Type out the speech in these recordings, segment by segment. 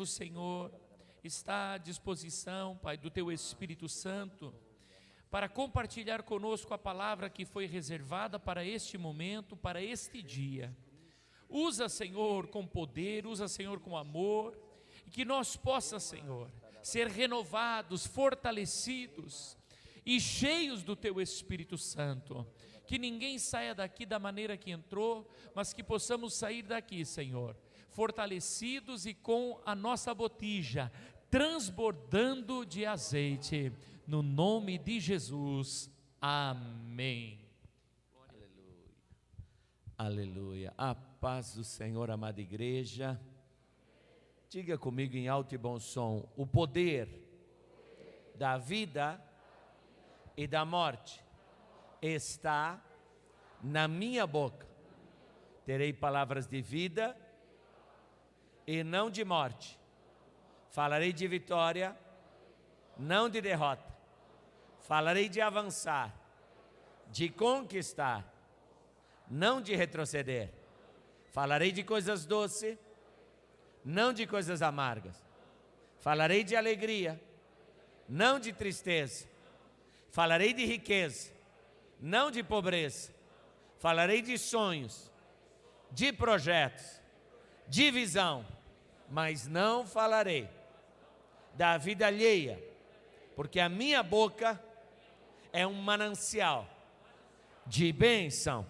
do Senhor está à disposição, Pai, do Teu Espírito Santo, para compartilhar conosco a palavra que foi reservada para este momento, para este dia. Usa, Senhor, com poder, usa, Senhor, com amor, e que nós possamos, Senhor, ser renovados, fortalecidos e cheios do Teu Espírito Santo. Que ninguém saia daqui da maneira que entrou, mas que possamos sair daqui, Senhor, fortalecidos e com a nossa botija transbordando de azeite, no nome de Jesus, amém. Aleluia, aleluia. A paz do Senhor, amada igreja. Diga comigo em alto e bom som: o poder da vida e da morte está na minha boca. Terei palavras de vida e não de morte. Falarei de vitória, não de derrota. Falarei de avançar, de conquistar, não de retroceder. Falarei de coisas doces, não de coisas amargas. Falarei de alegria, não de tristeza. Falarei de riqueza, não de pobreza. Falarei de sonhos, de projetos, de visão, mas não falarei da vida alheia, porque a minha boca é um manancial de bênção.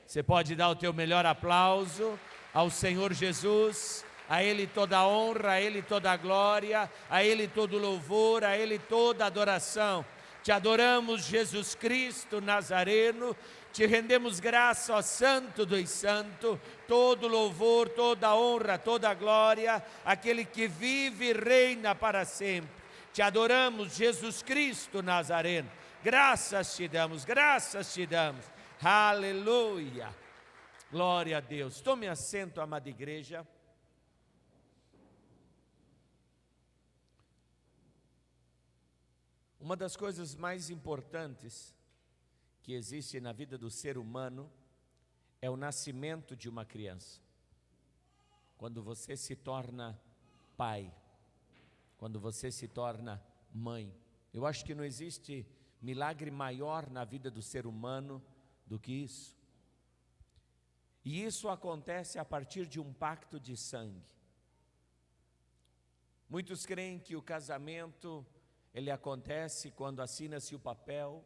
Você pode dar o teu melhor aplauso ao Senhor Jesus, a Ele toda a honra, a Ele toda a glória, a Ele todo o louvor, a Ele toda a adoração. Te adoramos, Jesus Cristo Nazareno, te rendemos graça, ó Santo dos Santos, todo louvor, toda honra, toda glória, aquele que vive e reina para sempre. Te adoramos, Jesus Cristo Nazareno, graças te damos, aleluia, glória a Deus. Tome assento, amada igreja. Uma das coisas mais importantes que existe na vida do ser humano é o nascimento de uma criança. Quando você se torna pai, quando você se torna mãe, eu acho que não existe milagre maior na vida do ser humano do que isso. E isso acontece a partir de um pacto de sangue. Muitos creem que o casamento ele acontece quando assina-se o papel,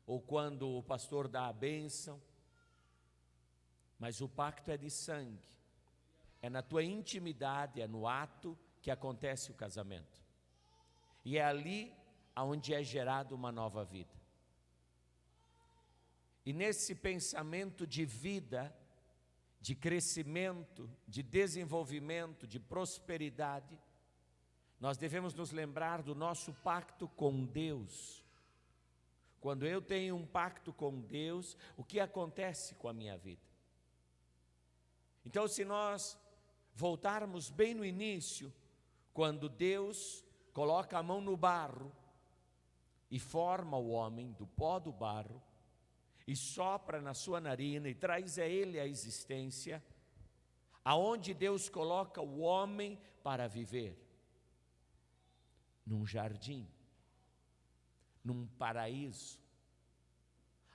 ou quando o pastor dá a bênção, mas o pacto é de sangue, é na tua intimidade, é no ato que acontece o casamento, e é ali onde é gerada uma nova vida. E nesse pensamento de vida, de crescimento, de desenvolvimento, de prosperidade, nós devemos nos lembrar do nosso pacto com Deus. Quando eu tenho um pacto com Deus, o que acontece com a minha vida? Então, se nós voltarmos bem no início, quando Deus coloca a mão no barro e forma o homem do pó do barro, e sopra na sua narina e traz a ele a existência, aonde Deus coloca o homem para viver? Num jardim, num paraíso,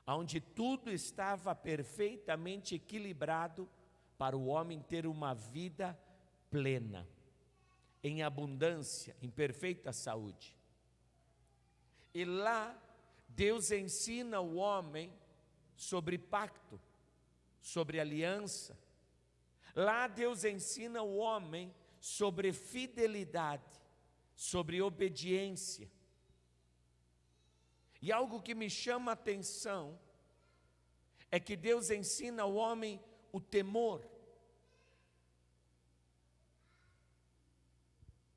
onde tudo estava perfeitamente equilibrado para o homem ter uma vida plena, em abundância, em perfeita saúde. E lá Deus ensina o homem sobre pacto, sobre aliança. Lá Deus ensina o homem sobre fidelidade, sobre obediência. E algo que me chama a atenção é que Deus ensina ao homem o temor.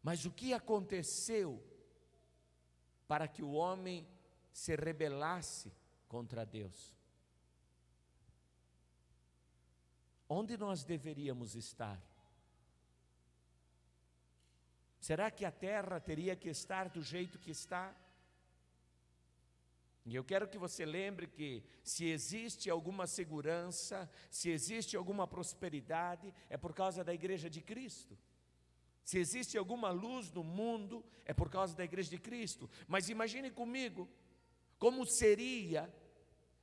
Mas o que aconteceu para que o homem se rebelasse contra Deus? Onde nós deveríamos estar? Será que a terra teria que estar do jeito que está? E eu quero que você lembre que se existe alguma segurança, se existe alguma prosperidade, é por causa da igreja de Cristo. Se existe alguma luz no mundo, é por causa da igreja de Cristo. Mas imagine comigo, como seria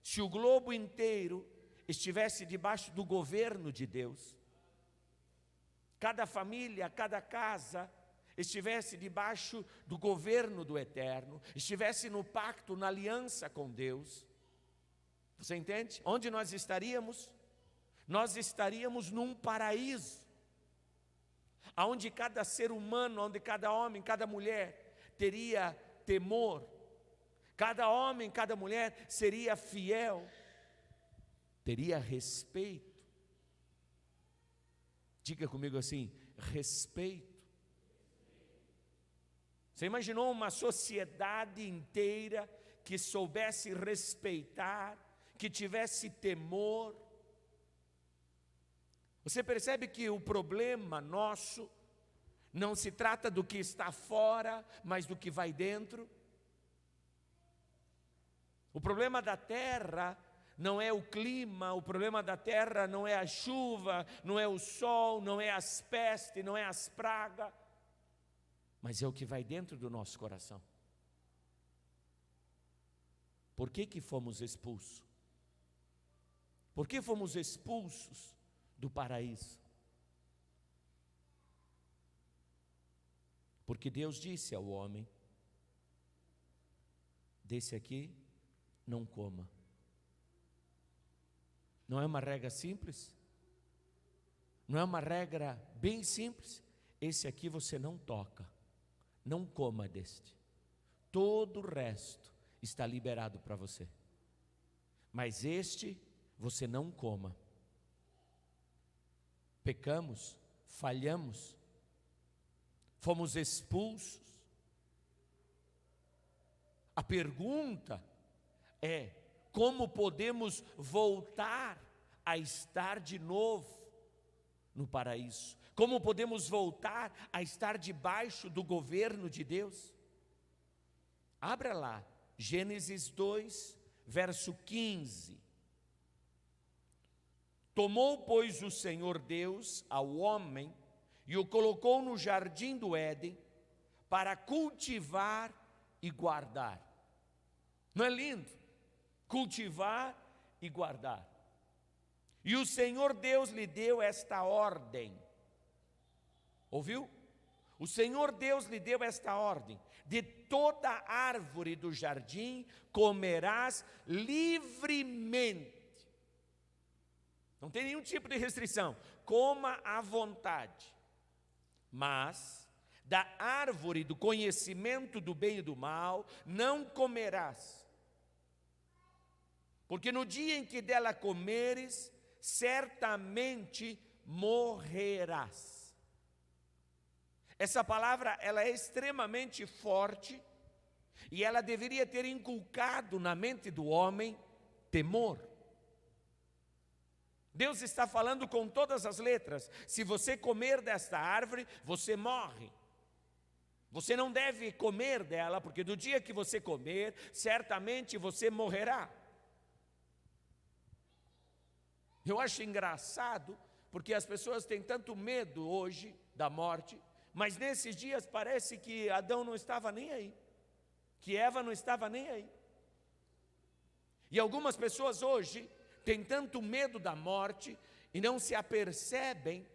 se o globo inteiro estivesse debaixo do governo de Deus. Cada família, cada casa estivesse debaixo do governo do Eterno, estivesse no pacto, na aliança com Deus. Você entende? Onde nós estaríamos? Nós estaríamos num paraíso, onde cada ser humano, onde cada homem, cada mulher teria temor, cada homem, cada mulher seria fiel, teria respeito. Diga comigo assim: respeito. Você imaginou uma sociedade inteira que soubesse respeitar, que tivesse temor? Você percebe que o problema nosso não se trata do que está fora, mas do que vai dentro? O problema da terra não é o clima, o problema da terra não é a chuva, não é o sol, não é as pestes, não é as pragas, mas é o que vai dentro do nosso coração. Por que fomos expulsos? Por que fomos expulsos do paraíso? Porque Deus disse ao homem: desse aqui não coma. Não é uma regra simples? Não é uma regra bem simples? Esse aqui você não toca, não coma deste. Todo o resto está liberado para você, mas este você não coma. Pecamos, falhamos, fomos expulsos. A pergunta é: como podemos voltar a estar de novo no paraíso? Como podemos voltar a estar debaixo do governo de Deus? Abra lá, Gênesis 2, verso 15. Tomou, pois, o Senhor Deus ao homem e o colocou no jardim do Éden para cultivar e guardar. Não é lindo? Cultivar e guardar. E o Senhor Deus lhe deu esta ordem. Ouviu? O Senhor Deus lhe deu esta ordem: de toda árvore do jardim comerás livremente. Não tem nenhum tipo de restrição. Coma à vontade. Mas da árvore do conhecimento do bem e do mal não comerás. Porque no dia em que dela comeres, certamente morrerás. Essa palavra, ela é extremamente forte e ela deveria ter inculcado na mente do homem temor. Deus está falando com todas as letras: se você comer desta árvore, você morre. Você não deve comer dela, porque do dia que você comer, certamente você morrerá. Eu acho engraçado, porque as pessoas têm tanto medo hoje da morte, mas nesses dias parece que Adão não estava nem aí, que Eva não estava nem aí. E algumas pessoas hoje têm tanto medo da morte e não se apercebem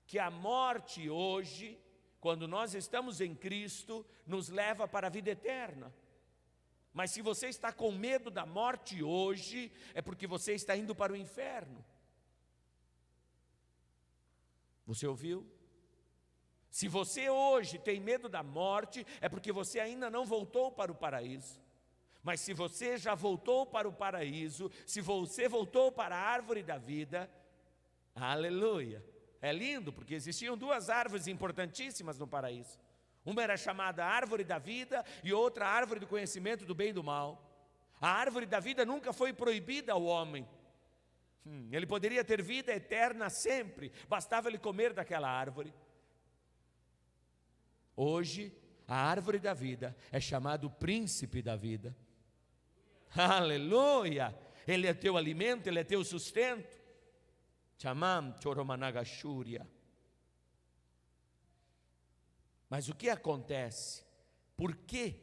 que a morte hoje, quando nós estamos em Cristo, nos leva para a vida eterna. Mas se você está com medo da morte hoje, é porque você está indo para o inferno. Você ouviu? Se você hoje tem medo da morte, é porque você ainda não voltou para o paraíso. Mas se você já voltou para o paraíso, se você voltou para a árvore da vida, aleluia. É lindo, porque existiam duas árvores importantíssimas no paraíso. Uma era chamada árvore da vida e outra árvore do conhecimento do bem e do mal. A árvore da vida nunca foi proibida ao homem. Ele poderia ter vida eterna sempre, bastava ele comer daquela árvore. Hoje, a árvore da vida é chamado príncipe da vida. Aleluia! Ele é teu alimento, ele é teu sustento. Chamam choromanagashúria. Mas o que acontece? Por que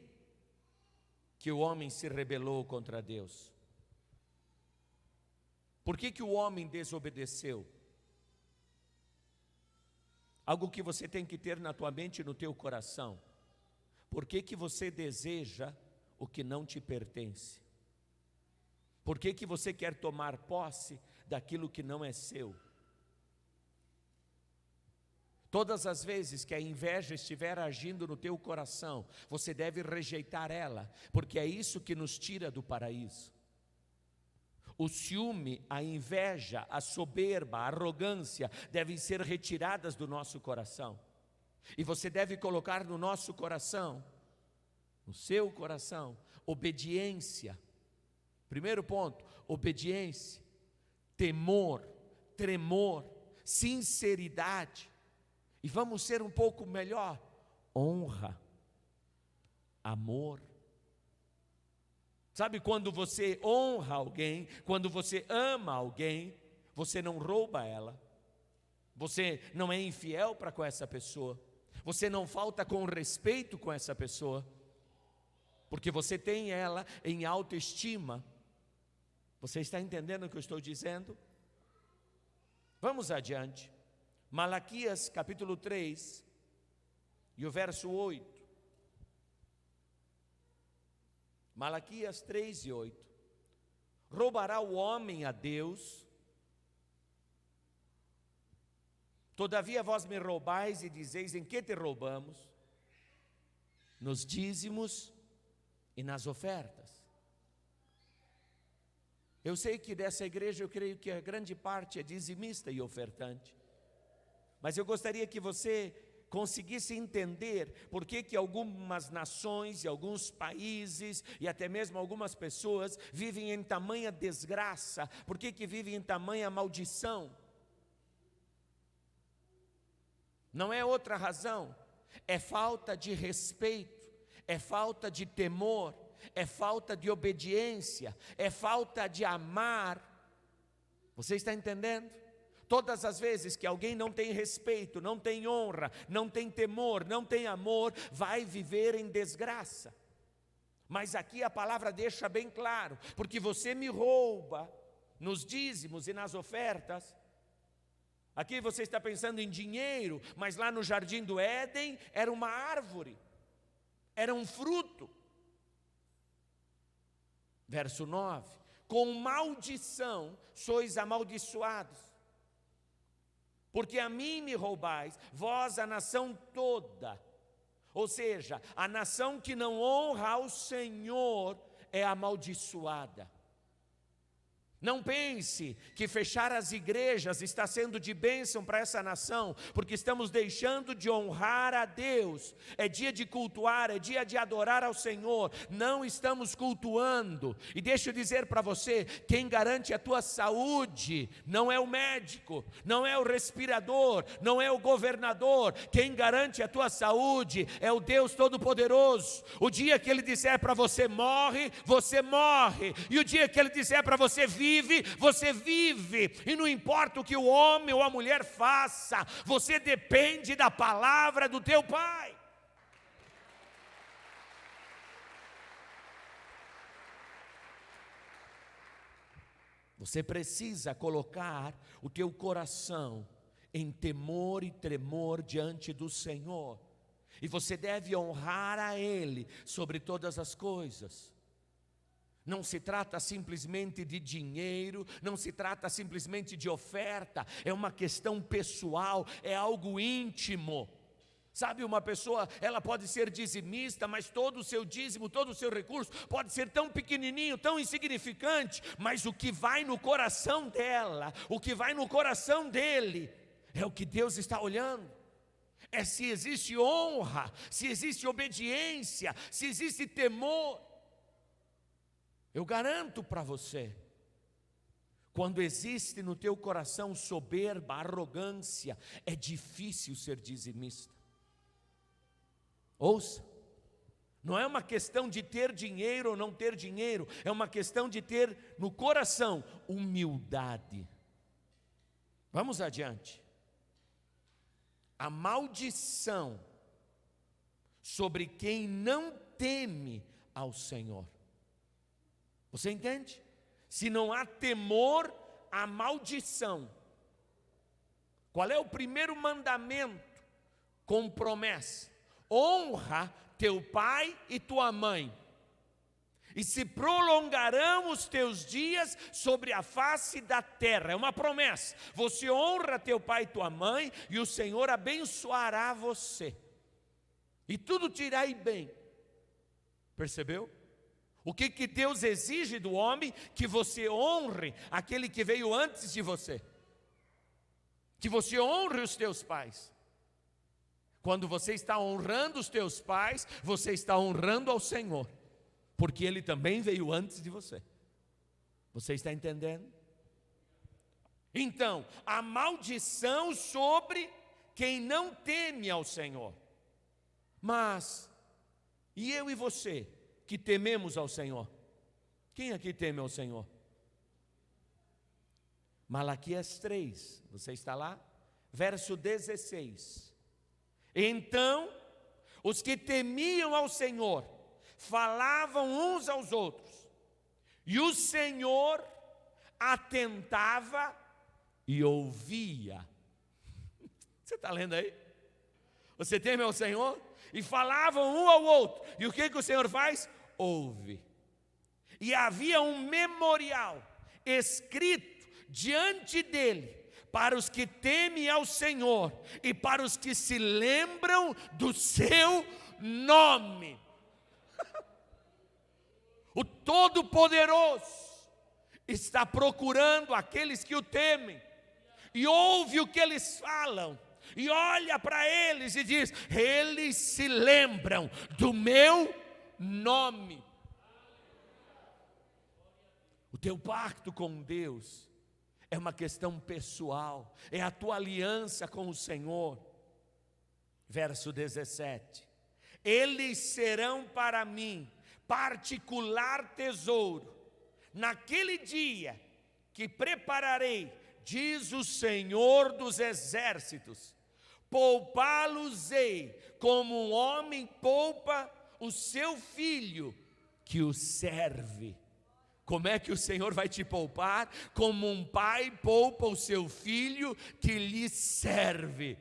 o homem se rebelou contra Deus? Por que o homem desobedeceu? Algo que você tem que ter na tua mente e no teu coração. Por que você deseja o que não te pertence? Por que você quer tomar posse daquilo que não é seu? Todas as vezes que a inveja estiver agindo no teu coração, você deve rejeitar ela, porque é isso que nos tira do paraíso. O ciúme, a inveja, a soberba, a arrogância devem ser retiradas do nosso coração. E você deve colocar no nosso coração, no seu coração, obediência. Primeiro ponto, obediência, temor, tremor, sinceridade. E vamos ser um pouco melhor, honra, amor. Sabe quando você honra alguém, quando você ama alguém, você não rouba ela, você não é infiel para com essa pessoa, você não falta com respeito com essa pessoa, porque você tem ela em autoestima. Você está entendendo o que eu estou dizendo? Vamos adiante. Malaquias capítulo 3 e o verso 8. Malaquias 3 e 8. Roubará o homem a Deus? Todavia vós me roubais e dizeis: em que te roubamos? Nos dízimos e nas ofertas. Eu sei que dessa igreja eu creio que a grande parte é dizimista e ofertante. Mas eu gostaria que você conseguisse entender por que algumas nações e alguns países e até mesmo algumas pessoas vivem em tamanha desgraça, por que vivem em tamanha maldição. Não é outra razão, é falta de respeito, é falta de temor, é falta de obediência, é falta de amar. Você está entendendo? Todas as vezes que alguém não tem respeito, não tem honra, não tem temor, não tem amor, vai viver em desgraça. Mas aqui a palavra deixa bem claro, porque você me rouba nos dízimos e nas ofertas. Aqui você está pensando em dinheiro, mas lá no jardim do Éden era uma árvore, era um fruto. Verso 9: com maldição sois amaldiçoados, porque a mim me roubais, vós a nação toda. Ou seja, a nação que não honra ao Senhor é amaldiçoada. Não pense que fechar as igrejas está sendo de bênção para essa nação, porque estamos deixando de honrar a Deus. É dia de cultuar, é dia de adorar ao Senhor. Não estamos cultuando. E deixa eu dizer para você, quem garante a tua saúde não é o médico, não é o respirador, não é o governador. Quem garante a tua saúde é o Deus Todo-Poderoso. O dia que Ele disser para você morre, você morre. E o dia que Ele disser para você vive, você vive, e não importa o que o homem ou a mulher faça, você depende da palavra do teu Pai. Você precisa colocar o teu coração em temor e tremor diante do Senhor, e você deve honrar a Ele sobre todas as coisas. Não se trata simplesmente de dinheiro, não se trata simplesmente de oferta, é uma questão pessoal, é algo íntimo. Sabe, uma pessoa, ela pode ser dizimista, mas todo o seu dízimo, todo o seu recurso pode ser tão pequenininho, tão insignificante, mas o que vai no coração dela, o que vai no coração dele, é o que Deus está olhando. É se existe honra, se existe obediência, se existe temor. Eu garanto para você, quando existe no teu coração soberba, arrogância, é difícil ser dizimista. Ouça, não é uma questão de ter dinheiro ou não ter dinheiro, é uma questão de ter no coração humildade. Vamos adiante. A maldição sobre quem não teme ao Senhor. Você entende? Se não há temor, há maldição. Qual é o primeiro mandamento com promessa? Honra teu pai e tua mãe, e se prolongarão os teus dias sobre a face da terra. É uma promessa. Você honra teu pai e tua mãe, e o Senhor abençoará você, e tudo te irá bem. Percebeu? O que Deus exige do homem? Que você honre aquele que veio antes de você, que você honre os teus pais. Quando você está honrando os teus pais, você está honrando ao Senhor, porque Ele também veio antes de você. Você está entendendo? Então, a maldição sobre quem não teme ao Senhor. Mas, e eu e você, que tememos ao Senhor? Quem aqui teme ao Senhor? Malaquias 3, você está lá? Verso 16. Então, os que temiam ao Senhor falavam uns aos outros, e o Senhor atentava e ouvia. Você está lendo aí? Você teme ao Senhor? E falavam um ao outro, e o que o Senhor faz? Ouve. E havia um memorial escrito diante dele, para os que temem ao Senhor e para os que se lembram do seu nome. O Todo-Poderoso está procurando aqueles que o temem, e ouve o que eles falam, e olha para eles e diz: eles se lembram do meu nome. O teu pacto com Deus é uma questão pessoal, é a tua aliança com o Senhor. Verso 17: eles serão para mim particular tesouro, naquele dia que prepararei, diz o Senhor dos exércitos, poupá-los-ei como um homem poupa o seu filho que o serve. Como é que o Senhor vai te poupar? Como um pai poupa o seu filho que lhe serve.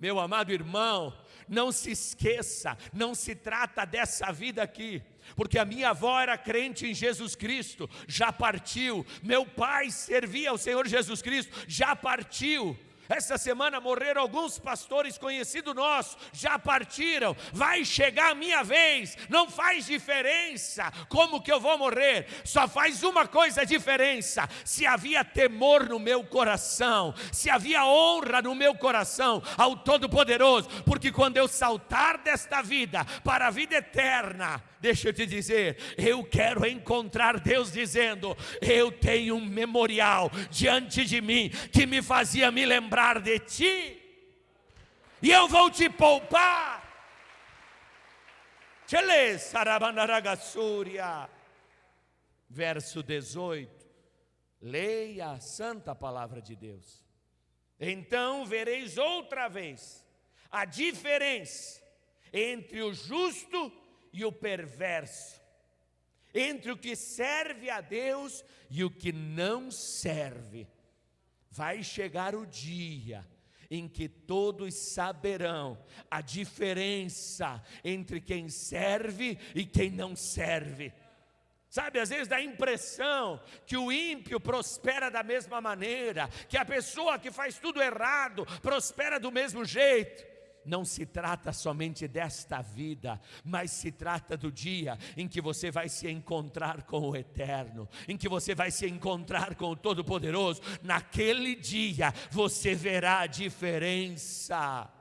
Meu amado irmão, não se esqueça, não se trata dessa vida aqui, porque a minha avó era crente em Jesus Cristo, já partiu. Meu pai servia ao Senhor Jesus Cristo, já partiu. Essa semana morreram alguns pastores conhecidos nossos, já partiram. Vai chegar a minha vez, não faz diferença como que eu vou morrer, só faz uma coisa a diferença: se havia temor no meu coração, se havia honra no meu coração ao Todo-Poderoso. Porque quando eu saltar desta vida para a vida eterna, deixa eu te dizer, eu quero encontrar Deus dizendo: eu tenho um memorial diante de mim que me fazia me lembrar de ti, e eu vou te poupar. Verso 18, leia a santa palavra de Deus. Então vereis outra vez a diferença entre o justo e o perverso, entre o que serve a Deus e o que não serve. Vai chegar o dia em que todos saberão a diferença entre quem serve e quem não serve. Sabe, às vezes dá a impressão que o ímpio prospera da mesma maneira, que a pessoa que faz tudo errado prospera do mesmo jeito. Não se trata somente desta vida, mas se trata do dia em que você vai se encontrar com o Eterno, em que você vai se encontrar com o Todo-Poderoso. Naquele dia você verá a diferença.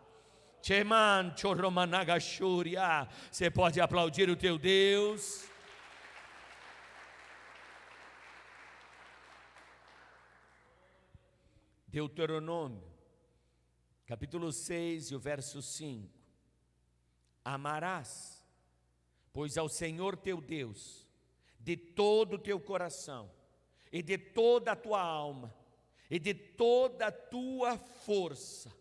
Você pode aplaudir o teu Deus? Deuteronômio capítulo 6 e o verso 5. Amarás, pois, ao Senhor teu Deus de todo o teu coração, e de toda a tua alma, e de toda a tua força.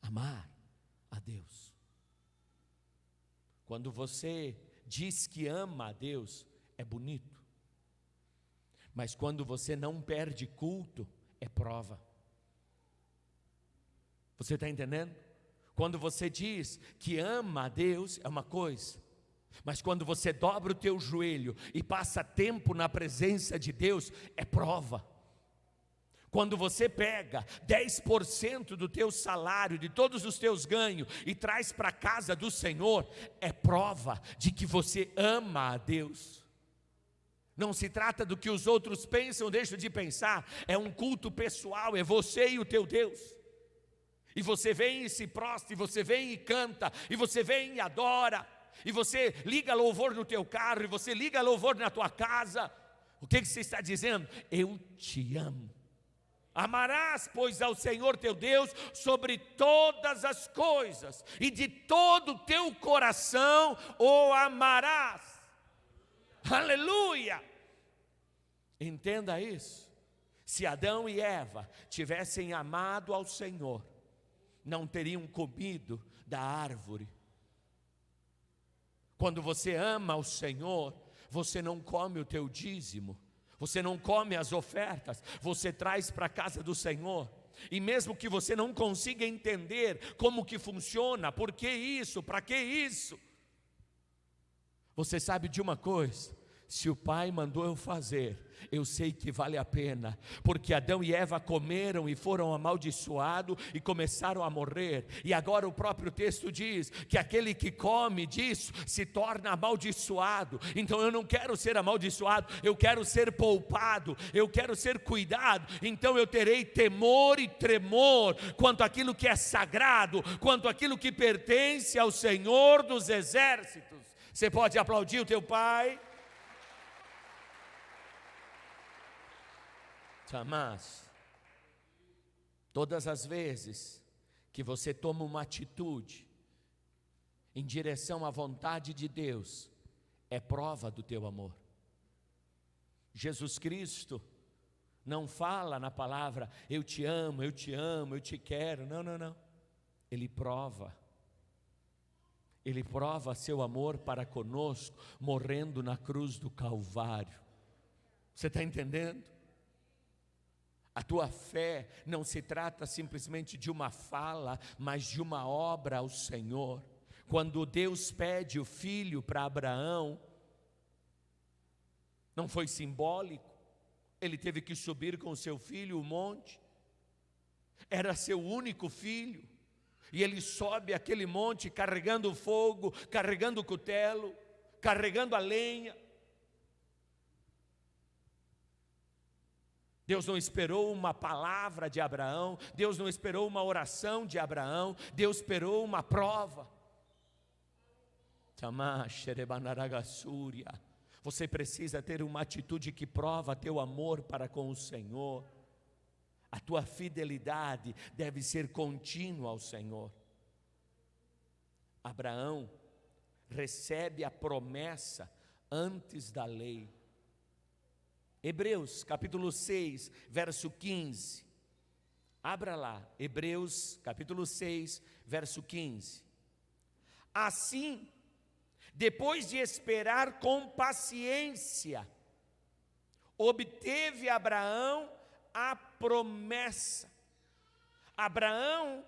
Amar a Deus. Quando você diz que ama a Deus, é bonito. Mas quando você não perde culto, é prova. Você está entendendo? Quando você diz que ama a Deus, é uma coisa. Mas quando você dobra o teu joelho e passa tempo na presença de Deus, é prova. Quando você pega 10% do teu salário, de todos os teus ganhos, e traz para a casa do Senhor, é prova de que você ama a Deus. Não se trata do que os outros pensam, deixam de pensar, é um culto pessoal, é você e o teu Deus. E você vem e se prostra, e você vem e canta, e você vem e adora, e você liga louvor no teu carro, e você liga louvor na tua casa. O que você está dizendo? Eu te amo. Amarás, pois, ao Senhor teu Deus sobre todas as coisas, e de todo o teu coração o amarás. Aleluia! Entenda isso. Se Adão e Eva tivessem amado ao Senhor, não teriam comido da árvore. Quando você ama ao Senhor, você não come o teu dízimo, você não come as ofertas, você traz para a casa do Senhor. E mesmo que você não consiga entender como que funciona, por que isso, para que isso, você sabe de uma coisa: se o Pai mandou eu fazer, eu sei que vale a pena, porque Adão e Eva comeram e foram amaldiçoados e começaram a morrer, e agora o próprio texto diz que aquele que come disso se torna amaldiçoado. Então eu não quero ser amaldiçoado, eu quero ser poupado, eu quero ser cuidado. Então eu terei temor e tremor quanto àquilo que é sagrado, quanto àquilo que pertence ao Senhor dos exércitos. Você pode aplaudir o teu Pai? Mas todas as vezes que você toma uma atitude em direção à vontade de Deus, é prova do teu amor. Jesus Cristo não fala na palavra eu te amo, eu te amo, eu te quero. Não, não, não. Ele prova seu amor para conosco, morrendo na cruz do Calvário. Você está entendendo? A tua fé não se trata simplesmente de uma fala, mas de uma obra ao Senhor. Quando Deus pede o filho para Abraão, não foi simbólico, ele teve que subir com seu filho o monte, era seu único filho, e ele sobe aquele monte carregando o fogo, carregando o cutelo, carregando a lenha. Deus não esperou uma palavra de Abraão, Deus não esperou uma oração de Abraão, Deus esperou uma prova. Você precisa ter uma atitude que prova teu amor para com o Senhor. A tua fidelidade deve ser contínua ao Senhor. Abraão recebe a promessa antes da lei. Hebreus capítulo 6, verso 15. Abra lá, Hebreus capítulo 6, verso 15. Assim, depois de esperar com paciência, obteve Abraão a promessa. Abraão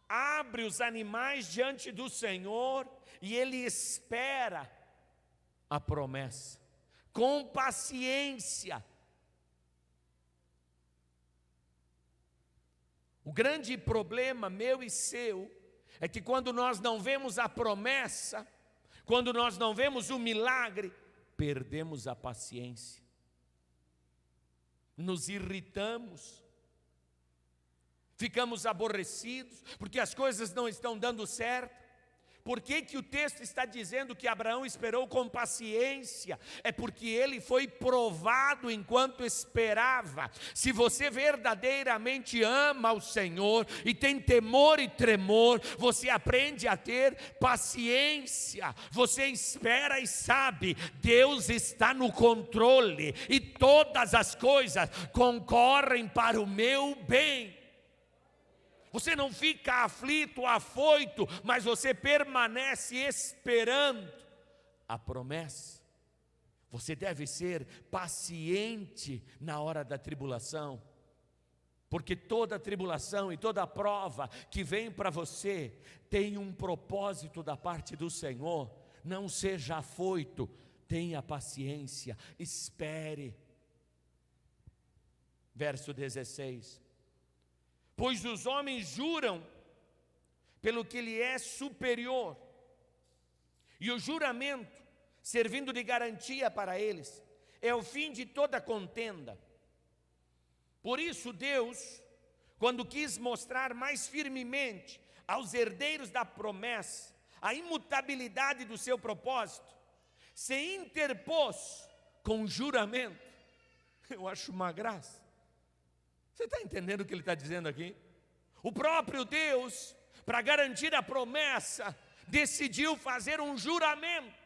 abre os animais diante do Senhor e ele espera a promessa. Com paciência. O grande problema meu e seu é que quando nós não vemos a promessa, quando nós não vemos o milagre, perdemos a paciência, nos irritamos, ficamos aborrecidos, porque as coisas não estão dando certo. Por que que o texto está dizendo que Abraão esperou com paciência? É porque ele foi provado enquanto esperava. Se você verdadeiramente ama o Senhor e tem temor e tremor, você aprende a ter paciência. Você espera e sabe, Deus está no controle e todas as coisas concorrem para o meu bem. Você não fica aflito, afoito, mas você permanece esperando a promessa. Você deve ser paciente na hora da tribulação, porque toda tribulação e toda prova que vem para você tem um propósito da parte do Senhor. Não seja afoito, tenha paciência, espere. Verso 16: pois os homens juram pelo que lhe é superior, e o juramento, servindo de garantia para eles, é o fim de toda contenda. Por isso Deus, quando quis mostrar mais firmemente aos herdeiros da promessa a imutabilidade do seu propósito, se interpôs com juramento. Eu acho uma graça. Você está entendendo o que ele está dizendo aqui? O próprio Deus, para garantir a promessa, decidiu fazer um juramento.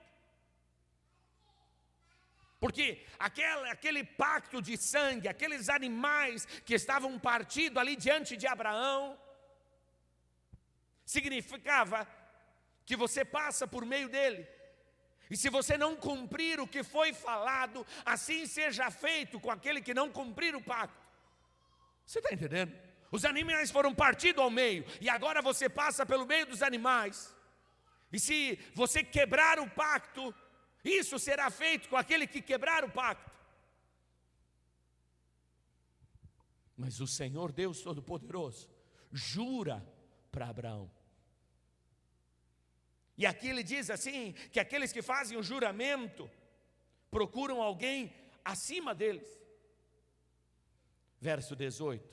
Porque aquele pacto de sangue, aqueles animais que estavam partidos ali diante de Abraão, significava que você passa por meio dele. E se você não cumprir o que foi falado, assim seja feito com aquele que não cumprir o pacto. Você está entendendo? Os animais foram partidos ao meio, e agora você passa pelo meio dos animais. E se você quebrar o pacto, isso será feito com aquele que quebrar o pacto. Mas o Senhor Deus Todo-Poderoso jura para Abraão. E aqui ele diz assim, que aqueles que fazem o juramento procuram alguém acima deles. Verso 18: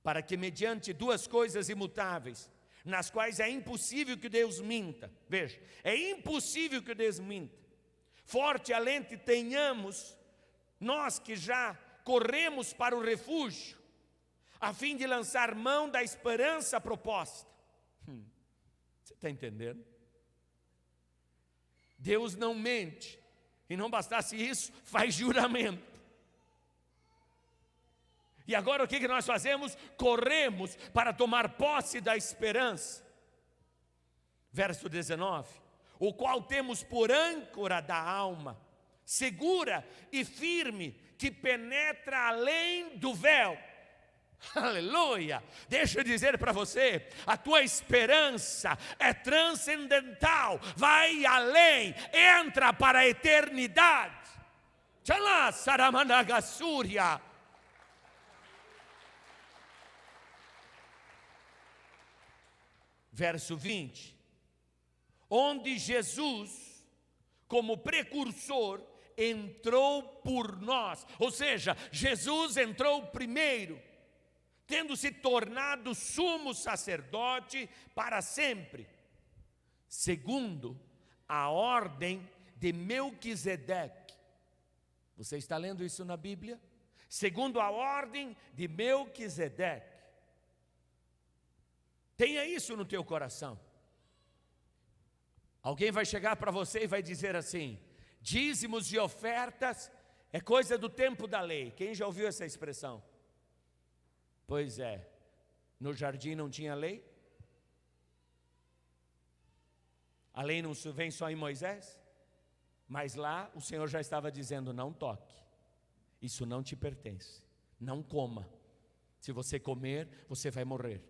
para que mediante duas coisas imutáveis, nas quais é impossível que Deus minta. Veja, é impossível que Deus minta. Forte alento tenhamos, nós que já corremos para o refúgio, a fim de lançar mão da esperança proposta. Você está entendendo? Deus não mente, e não bastasse isso, faz juramento. E agora o que nós fazemos? Corremos para tomar posse da esperança. Verso 19: o qual temos por âncora da alma, segura e firme, que penetra além do véu. Aleluia! Deixa eu dizer para você, a tua esperança é transcendental, vai além, entra para a eternidade. Tchalá, Saramanagasúria. Verso 20: onde Jesus, como precursor, entrou por nós. Ou seja, Jesus entrou primeiro, tendo se tornado sumo sacerdote para sempre, segundo a ordem de Melquisedeque. Você está lendo isso na Bíblia? Segundo a ordem de Melquisedeque. Tenha isso no teu coração. Alguém vai chegar para você e vai dizer assim: dízimos e ofertas é coisa do tempo da lei. Quem já ouviu essa expressão? Pois é, no jardim não tinha lei? A lei não vem só em Moisés? Mas lá o Senhor já estava dizendo: não toque, isso não te pertence, não coma. Se você comer, você vai morrer.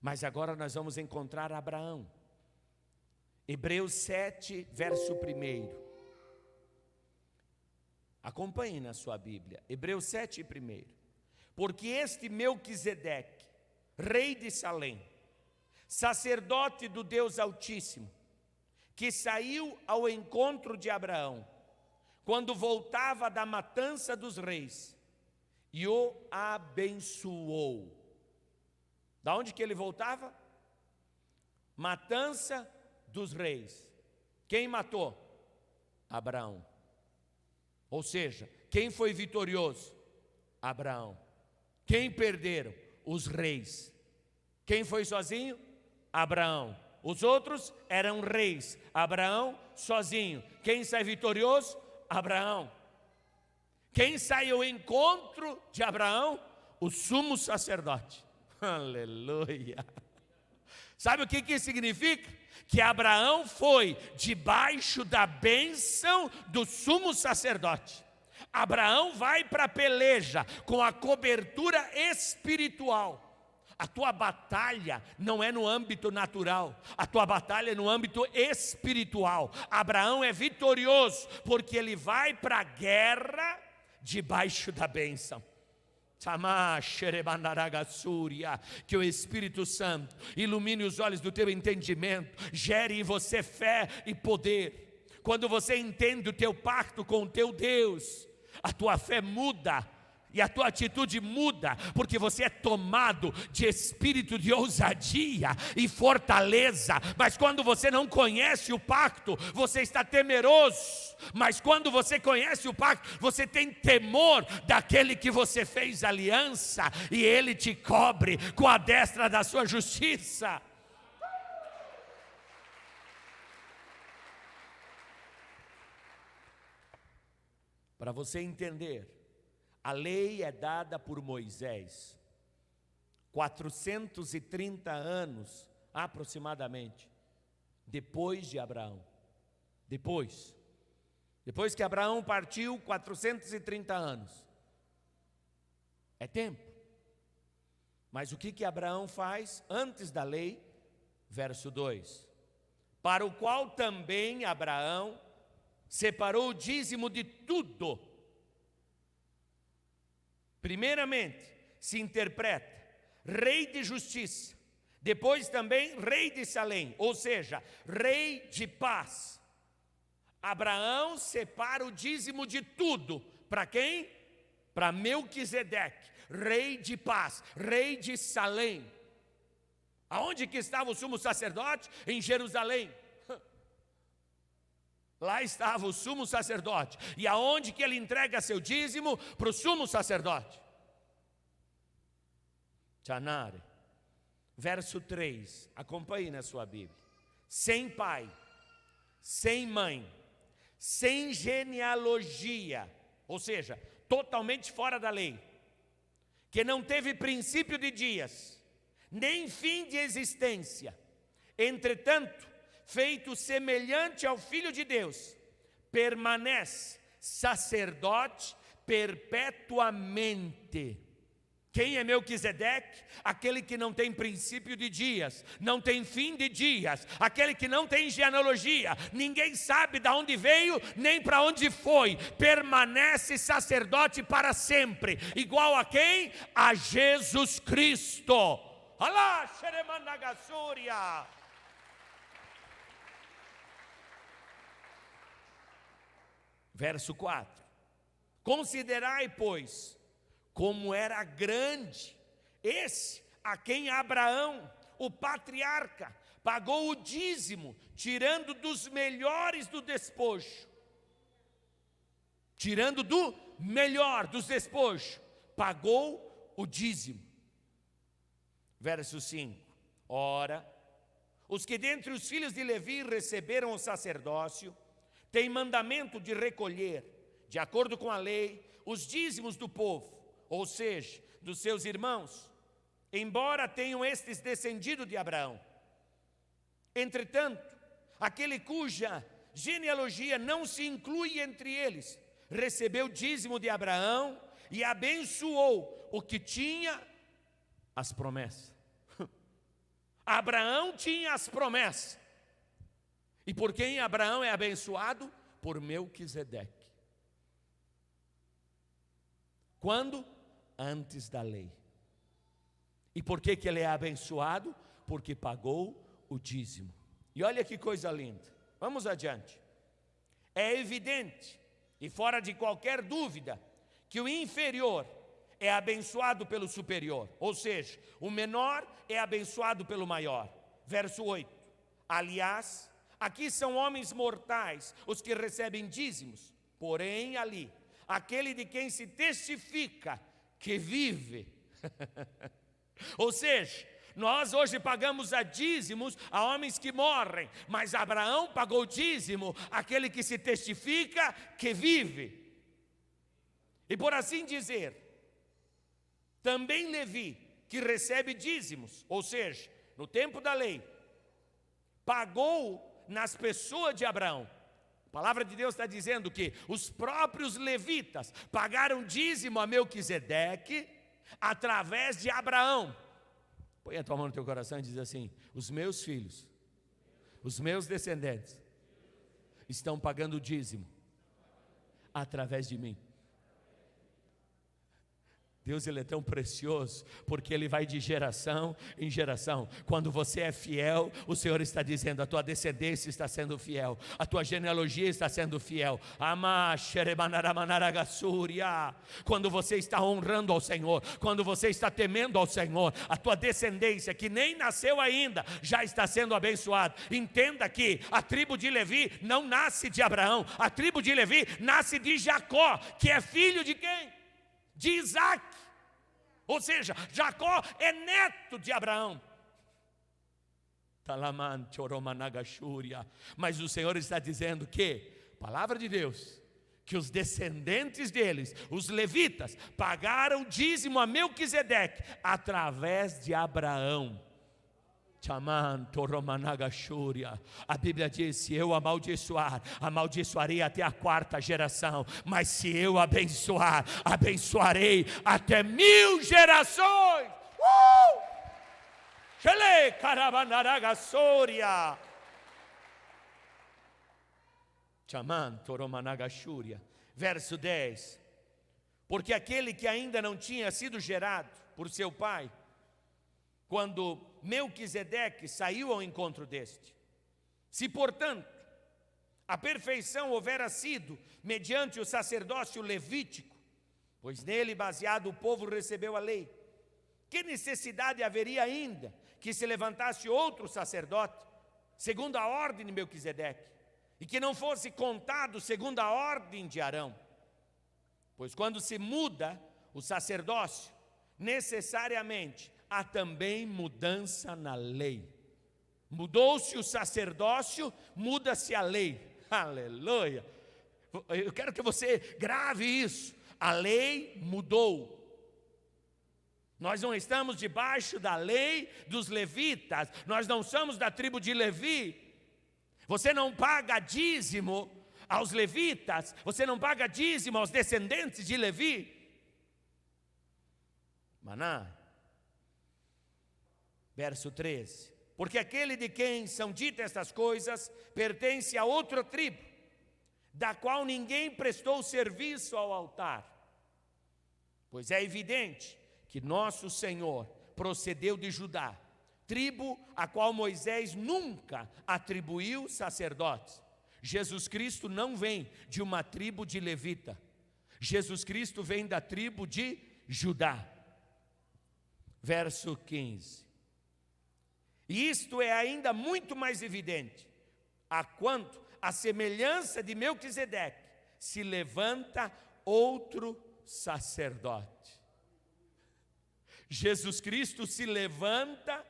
Mas agora nós vamos encontrar Abraão. Hebreus 7, verso 1. Acompanhe na sua Bíblia. Hebreus 7, 1. Porque este Melquisedeque, rei de Salém, sacerdote do Deus Altíssimo, que saiu ao encontro de Abraão, quando voltava da matança dos reis, e o abençoou. Da onde que ele voltava? Matança dos reis. Quem matou? Abraão. Ou seja, quem foi vitorioso? Abraão. Quem perderam? Os reis. Quem foi sozinho? Abraão. Os outros eram reis. Abraão sozinho. Quem sai vitorioso? Abraão. Quem sai ao encontro de Abraão? o sumo sacerdote. Aleluia. Sabe o que isso significa? Que Abraão foi debaixo da bênção do sumo sacerdote. Abraão vai para a peleja com a cobertura espiritual. A tua batalha não é no âmbito natural, a tua batalha é no âmbito espiritual. Abraão é vitorioso porque ele vai para a guerra debaixo da bênção. Que o Espírito Santo ilumine os olhos do teu entendimento, gere em você fé e poder. Quando você entende o teu pacto com o teu Deus, a tua fé muda e a tua atitude muda, porque você é tomado de espírito de ousadia e fortaleza. Mas quando você não conhece o pacto, você está temeroso. Mas quando você conhece o pacto, você tem temor daquele que você fez aliança, e ele te cobre com a destra da sua justiça. Para você entender, a lei é dada por Moisés, 430 anos aproximadamente, depois de Abraão. Depois que Abraão partiu, 430 anos. É tempo. Mas o que Abraão faz antes da lei? Verso 2: para o qual também Abraão separou o dízimo de tudo. Primeiramente, se interpreta rei de justiça, depois também rei de Salém, ou seja, rei de paz. Abraão separa o dízimo de tudo. Para quem? Para Melquisedeque, rei de paz, rei de Salém. Aonde que estava o sumo sacerdote? Em Jerusalém. Lá estava o sumo sacerdote. E aonde que ele entrega seu dízimo? Para o sumo sacerdote. Chanare. Verso 3. Acompanhe na sua Bíblia. Sem pai, sem mãe, sem genealogia, ou seja, totalmente fora da lei, que não teve princípio de dias, nem fim de existência, entretanto, feito semelhante ao Filho de Deus, permanece sacerdote perpetuamente. Quem é Melquisedeque? Aquele que não tem princípio de dias, não tem fim de dias, aquele que não tem genealogia, ninguém sabe de onde veio, nem para onde foi, permanece sacerdote para sempre. Igual a quem? A Jesus Cristo. Alá, xeremanagassúria. Verso 4: considerai, pois, como era grande esse a quem Abraão, o patriarca, pagou o dízimo, tirando dos melhores do despojo. Tirando do melhor dos despojos, pagou o dízimo. Verso 5: ora, os que dentre os filhos de Levi receberam o sacerdócio, têm mandamento de recolher, de acordo com a lei, os dízimos do povo, ou seja, dos seus irmãos, embora tenham estes descendido de Abraão. Entretanto, aquele cuja genealogia não se inclui entre eles, recebeu dízimo de Abraão e abençoou o que tinha as promessas. Abraão tinha as promessas. E por quem Abraão é abençoado? Por Melquisedeque. Quando? Antes da lei. E por que ele é abençoado? Porque pagou o dízimo. E olha que coisa linda. Vamos adiante. É evidente e fora de qualquer dúvida que o inferior é abençoado pelo superior, ou seja, o menor é abençoado pelo maior. Verso 8: aliás, aqui são homens mortais os que recebem dízimos, porém ali, aquele de quem se testifica que vive. Ou seja, nós hoje pagamos a dízimos a homens que morrem, mas Abraão pagou dízimo àquele que se testifica que vive. E por assim dizer, também Levi, que recebe dízimos, ou seja, no tempo da lei, pagou nas pessoas de Abraão. A palavra de Deus está dizendo que os próprios levitas pagaram dízimo a Melquisedeque através de Abraão. Põe a tua mão no teu coração e diz assim: os meus filhos, os meus descendentes estão pagando dízimo através de mim. Deus, Ele é tão precioso, porque Ele vai de geração em geração. Quando você é fiel, o Senhor está dizendo: a tua descendência está sendo fiel, a tua genealogia está sendo fiel. Quando você está honrando ao Senhor, quando você está temendo ao Senhor, a tua descendência, que nem nasceu ainda, já está sendo abençoada. Entenda que a tribo de Levi não nasce de Abraão, a tribo de Levi nasce de Jacó, que é filho de quem? De Isaac. Ou seja, Jacó é neto de Abraão. Mas o Senhor está dizendo que, palavra de Deus, que os descendentes deles, os levitas, pagaram dízimo a Melquisedeque através de Abraão. A Bíblia diz: se eu amaldiçoar, amaldiçoarei até a 4ª geração, mas se eu abençoar, abençoarei até 1000 gerações. Verso 10: porque aquele que ainda não tinha sido gerado por seu pai, quando Melquisedeque saiu ao encontro deste, se portanto a perfeição houvera sido mediante o sacerdócio levítico, pois nele baseado o povo recebeu a lei, que necessidade haveria ainda que se levantasse outro sacerdote, segundo a ordem de Melquisedeque, e que não fosse contado segundo a ordem de Arão? Pois quando se muda o sacerdócio, necessariamente há também mudança na lei. Mudou-se o sacerdócio, muda-se a lei. Aleluia! Eu quero que você grave isso. A lei mudou. Nós não estamos debaixo da lei dos levitas. Nós não somos da tribo de Levi. Você não paga dízimo aos levitas. Você não paga dízimo aos descendentes de Levi. Maná. Verso 13: porque aquele de quem são ditas estas coisas pertence a outra tribo, da qual ninguém prestou serviço ao altar. Pois é evidente que nosso Senhor procedeu de Judá, tribo a qual Moisés nunca atribuiu sacerdotes. Jesus Cristo não vem de uma tribo de levita. Jesus Cristo vem da tribo de Judá. Verso 15: e isto é ainda muito mais evidente, a quanto a semelhança de Melquisedeque se levanta outro sacerdote. Jesus Cristo se levanta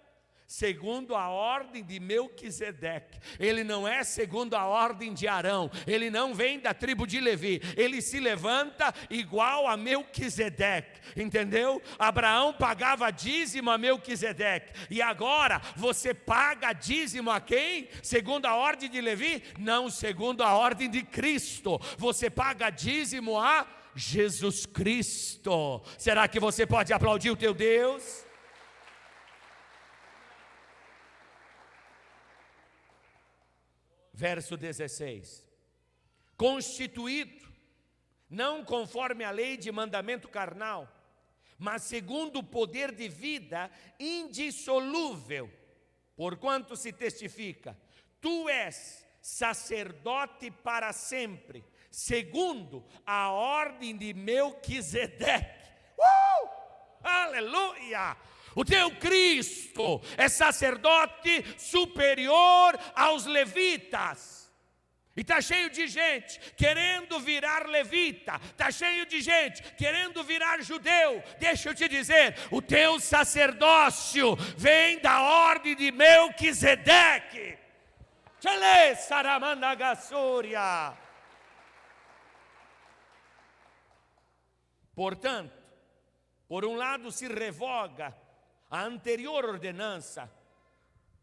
segundo a ordem de Melquisedeque. Ele não é segundo a ordem de Arão. Ele não vem da tribo de Levi. Ele se levanta igual a Melquisedeque. Entendeu? Abraão pagava dízimo a Melquisedeque. E agora você paga dízimo a quem? Segundo a ordem de Levi? Não, segundo a ordem de Cristo. Você paga dízimo a Jesus Cristo. Será que você pode aplaudir o teu Deus? Verso 16: constituído, não conforme a lei de mandamento carnal, mas segundo o poder de vida indissolúvel, porquanto se testifica: tu és sacerdote para sempre, segundo a ordem de Melquisedeque. Aleluia! O teu Cristo é sacerdote superior aos levitas. E está cheio de gente querendo virar levita. Está cheio de gente querendo virar judeu. Deixa eu te dizer, o teu sacerdócio vem da ordem de Melquisedeque. Portanto, Por um lado, se revoga a anterior ordenança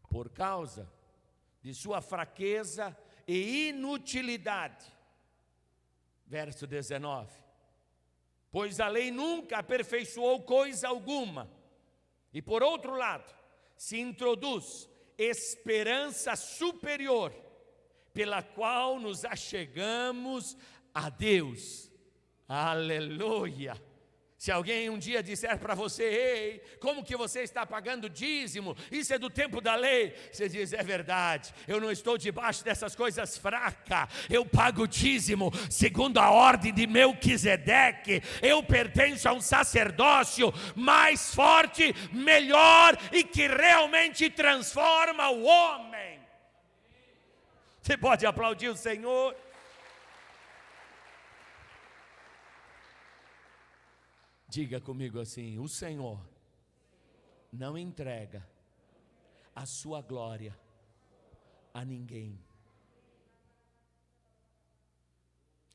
por causa de sua fraqueza e inutilidade. Verso 19. Pois a lei nunca aperfeiçoou coisa alguma. E por outro lado, se introduz esperança superior, pela qual nos achegamos a Deus. Aleluia! Se alguém um dia disser para você: ei, como que você está pagando dízimo? Isso é do tempo da lei. Você diz: é verdade, eu não estou debaixo dessas coisas fracas. Eu pago dízimo segundo a ordem de Melquisedeque. Eu pertenço a um sacerdócio mais forte, melhor e que realmente transforma o homem. Você pode aplaudir o Senhor? Diga comigo assim: o Senhor não entrega a sua glória a ninguém.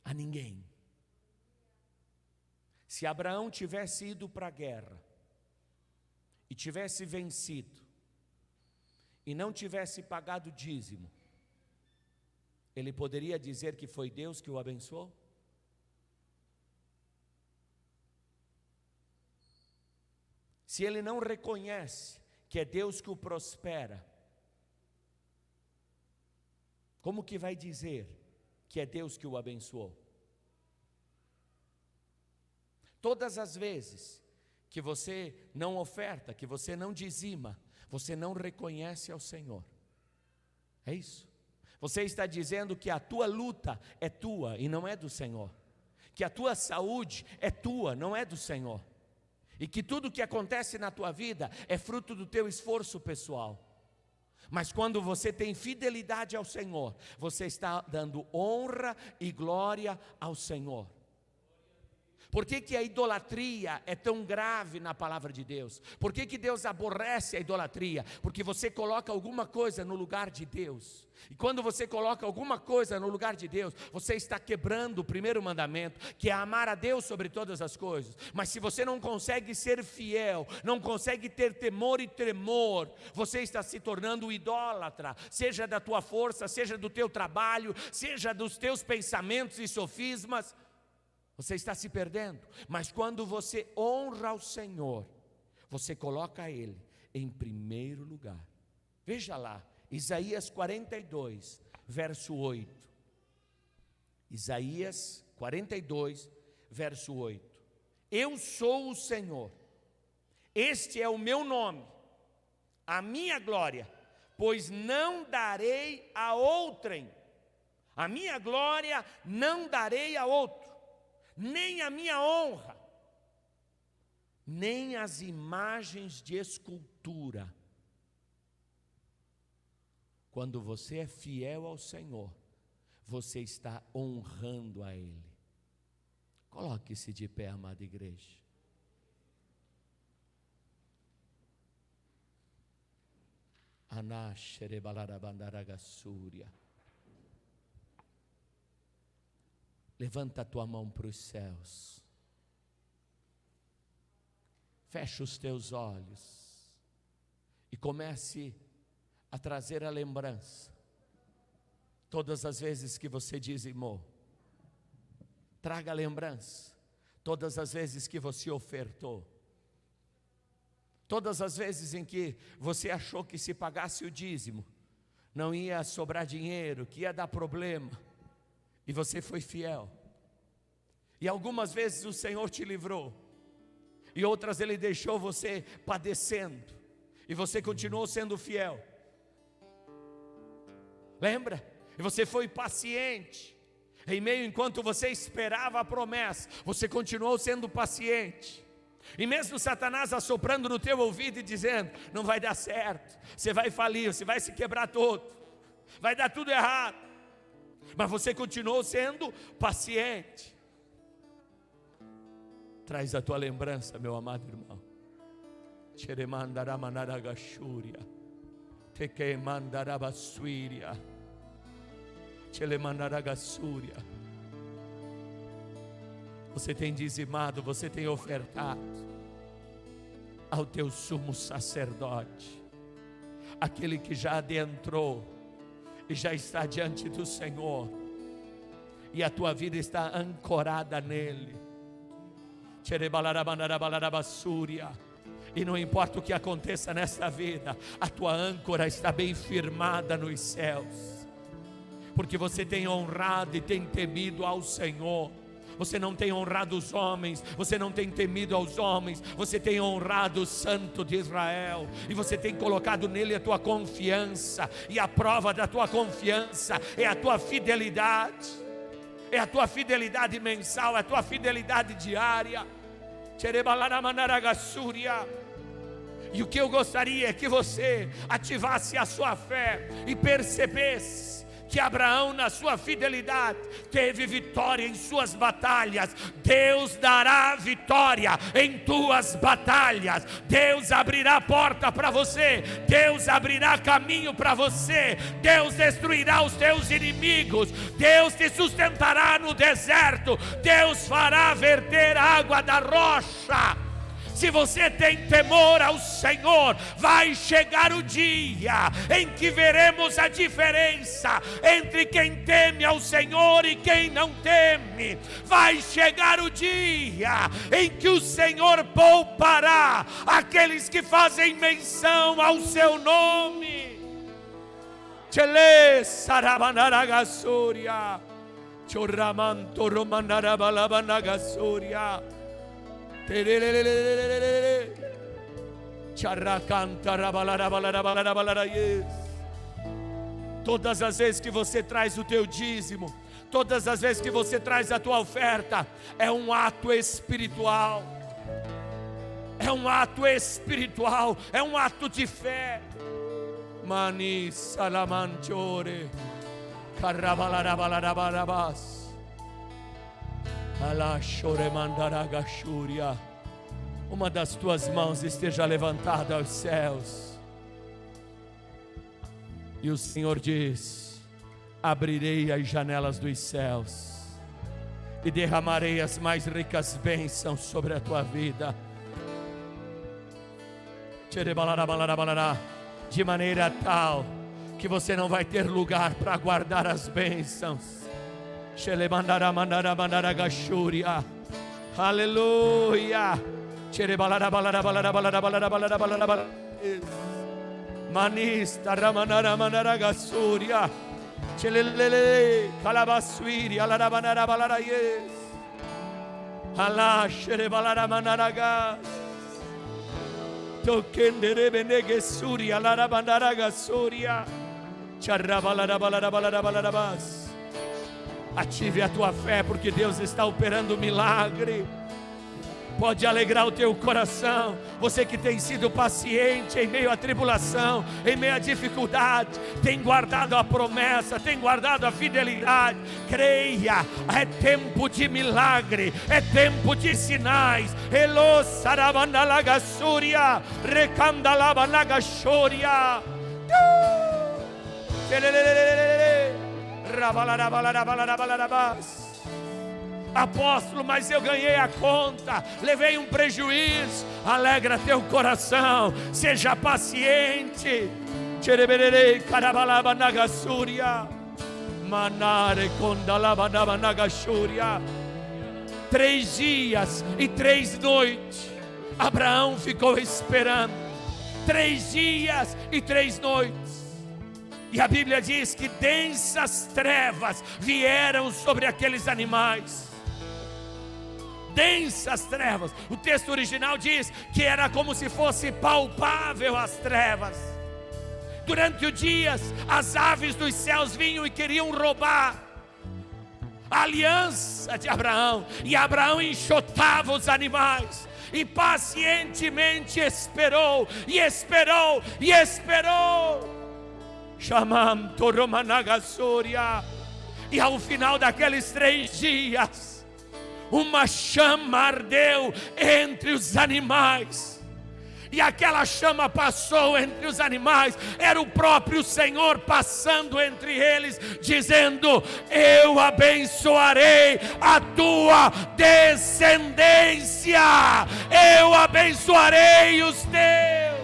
A ninguém. Se Abraão tivesse ido para a guerra e tivesse vencido e não tivesse pagado dízimo, ele poderia dizer que foi Deus que o abençoou? Se ele não reconhece que é Deus que o prospera, como que vai dizer que é Deus que o abençoou? Todas as vezes que você não oferta, que você não dizima, você não reconhece ao Senhor. É isso. Você está dizendo que a tua luta é tua e não é do Senhor. Que a tua saúde é tua, não é do Senhor. E que tudo que acontece na tua vida é fruto do teu esforço pessoal. Mas quando você tem fidelidade ao Senhor, você está dando honra e glória ao Senhor. Por que a idolatria é tão grave na palavra de Deus? Por que Deus aborrece a idolatria? Porque você coloca alguma coisa no lugar de Deus. E quando você coloca alguma coisa no lugar de Deus, você está quebrando o primeiro mandamento, que é amar a Deus sobre todas as coisas. Mas se você não consegue ser fiel, não consegue ter temor e tremor, você está se tornando idólatra, seja da tua força, seja do teu trabalho, seja dos teus pensamentos e sofismas. Você está se perdendo. Mas quando você honra ao Senhor, você coloca Ele em primeiro lugar. Veja lá, Isaías 42, verso 8. Isaías 42, verso 8. Eu sou o Senhor, este é o meu nome, a minha glória, pois não darei a outrem. A minha glória não darei a outro. Nem a minha honra, nem as imagens de escultura. Quando você é fiel ao Senhor, você está honrando a Ele. Coloque-se de pé, amada igreja. Anasherebalarabandaragasúria. Levanta a tua mão para os céus. Fecha os teus olhos e comece a trazer a lembrança. Todas as vezes que você dizimou, traga a lembrança. Todas as vezes que você ofertou. Todas as vezes em que você achou que se pagasse o dízimo, não ia sobrar dinheiro, que ia dar problema. E você foi fiel. E algumas vezes o Senhor te livrou. E outras Ele deixou você padecendo. E você continuou sendo fiel. Lembra? E você foi paciente. Em meio enquanto você esperava a promessa, você continuou sendo paciente. E mesmo Satanás assoprando no teu ouvido e dizendo: não vai dar certo, você vai falir, você vai se quebrar todo, vai dar tudo errado. Mas você continuou sendo paciente. Traz a tua lembrança, meu amado irmão. Cheremandaramanagashuria, tekemandarabasuiria, chelemandaragasuria. Você tem dizimado, você tem ofertado. ao teu sumo sacerdote, aquele que já adentrou e já está diante do Senhor, e a tua vida está ancorada nele. E não importa o que aconteça nessa vida, a tua âncora está bem firmada nos céus, porque você tem honrado e tem temido ao Senhor. Você não tem honrado os homens, você não tem temido aos homens, você tem honrado o Santo de Israel, e você tem colocado nele a tua confiança, e a prova da tua confiança é a tua fidelidade, é a tua fidelidade mensal, é a tua fidelidade diária. E o que eu gostaria é que você ativasse a sua fé e percebesse que Abraão, na sua fidelidade, teve vitória em suas batalhas. Deus dará vitória em tuas batalhas. Deus abrirá a porta para você, Deus abrirá caminho para você, Deus destruirá os teus inimigos, Deus te sustentará no deserto, Deus fará verter água da rocha. Se você tem temor ao Senhor, vai chegar o dia em que veremos a diferença entre quem teme ao Senhor e quem não teme. Vai chegar o dia em que o Senhor poupará aqueles que fazem menção ao seu nome. Tchele sarabanaragasoria, choramanto romanarabalabanagassoria. Todas as vezes que você traz o teu dízimo, todas as vezes que você traz a tua oferta, é um ato espiritual, é um ato espiritual, é um ato de fé. Mani salamanchore carabalarabalarabalabas. Uma das tuas mãos esteja levantada aos céus, e o Senhor diz: abrirei as janelas dos céus e derramarei as mais ricas bênçãos sobre a tua vida, de maneira tal que você não vai ter lugar para guardar as bênçãos. Aleluia. Manista ramanara manaragasuria. Chelele calabasuiri alarabanara balarayes. Alashere balara manaragas. Tokendere benegesuri alarabanaragasuria. Charrabalara balara balara balarabas. Ative a tua fé, porque Deus está operando um milagre. Pode alegrar o teu coração. Você que tem sido paciente em meio à tribulação, em meio à dificuldade, tem guardado a promessa, tem guardado a fidelidade. Creia, é tempo de milagre, é tempo de sinais. Elo sarabanalagassúria, recandalabanagassúria. Apóstolo, mas eu ganhei a conta, levei um prejuízo. Alegra teu coração, seja paciente. Chereberere carabalaba nagasúria, manare condalaba nagasúria. 3 dias e 3 noites Abraão ficou esperando. 3 dias e 3 noites. E a Bíblia diz que densas trevas vieram sobre aqueles animais. Densas trevas. O texto original diz que era como se fosse palpável as trevas. Durante o dia, as aves dos céus vinham e queriam roubar a aliança de Abraão. E Abraão enxotava os animais e pacientemente esperou, e esperou, e esperou. Chamam Toromanagassúria. E ao final daqueles 3 dias, uma chama ardeu entre os animais, e aquela chama passou entre os animais. Era o próprio Senhor passando entre eles, dizendo: eu abençoarei a tua descendência, eu abençoarei os teus.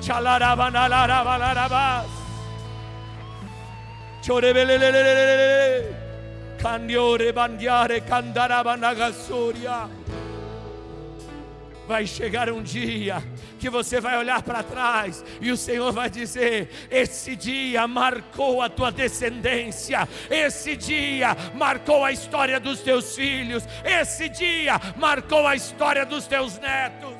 Tchalarabanalarabalarabas, chorebelelelelelele, candiore bandiare candarabanagasoria. Vai chegar um dia que você vai olhar para trás e o Senhor vai dizer: esse dia marcou a tua descendência, esse dia marcou a história dos teus filhos, esse dia marcou a história dos teus netos.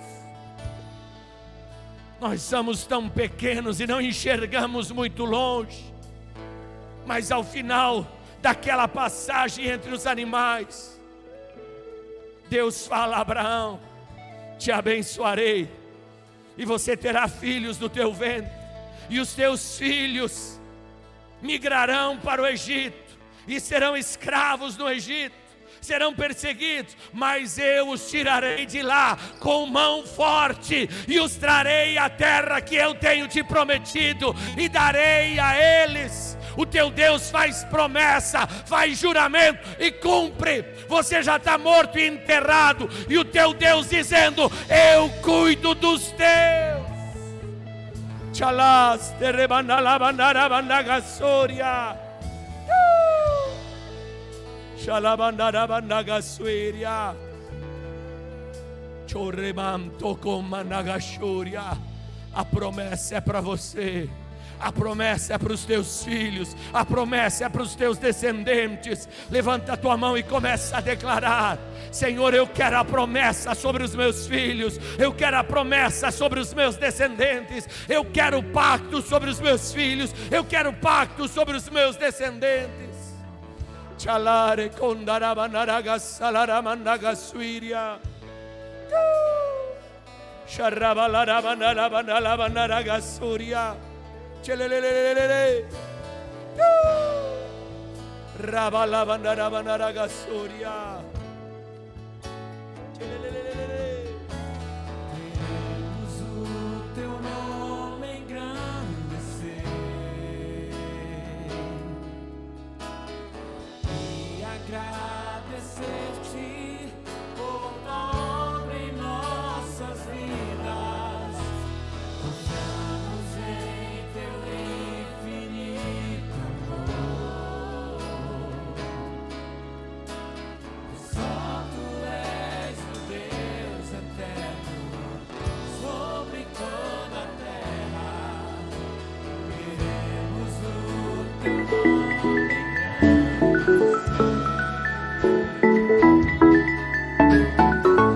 Nós somos tão pequenos e não enxergamos muito longe, mas ao final daquela passagem entre os animais, Deus fala a Abraão: te abençoarei, e você terá filhos do teu ventre, e os teus filhos migrarão para o Egito, e serão escravos no Egito, serão perseguidos, mas eu os tirarei de lá com mão forte, e os trarei à terra que eu tenho te prometido, e darei a eles. O teu Deus faz promessa, faz juramento e cumpre. Você já está morto e enterrado, e o teu Deus dizendo: eu cuido dos teus. Chalas terebanalabanarabanagasoria, xalabanarabanagasueria, choremam tocomanagachoria. A promessa é para você, a promessa é para os teus filhos, a promessa é para os teus descendentes. Levanta a tua mão e começa a declarar: Senhor, eu quero a promessa sobre os meus filhos, eu quero a promessa sobre os meus descendentes, eu quero o pacto sobre os meus filhos, eu quero o pacto sobre os meus descendentes. Chalare kondarabanagasalaramandagasuiria, Sharabalaramandalabanalabanaragasuria, Chelelelelele, Rabalabandarabanaragasuria.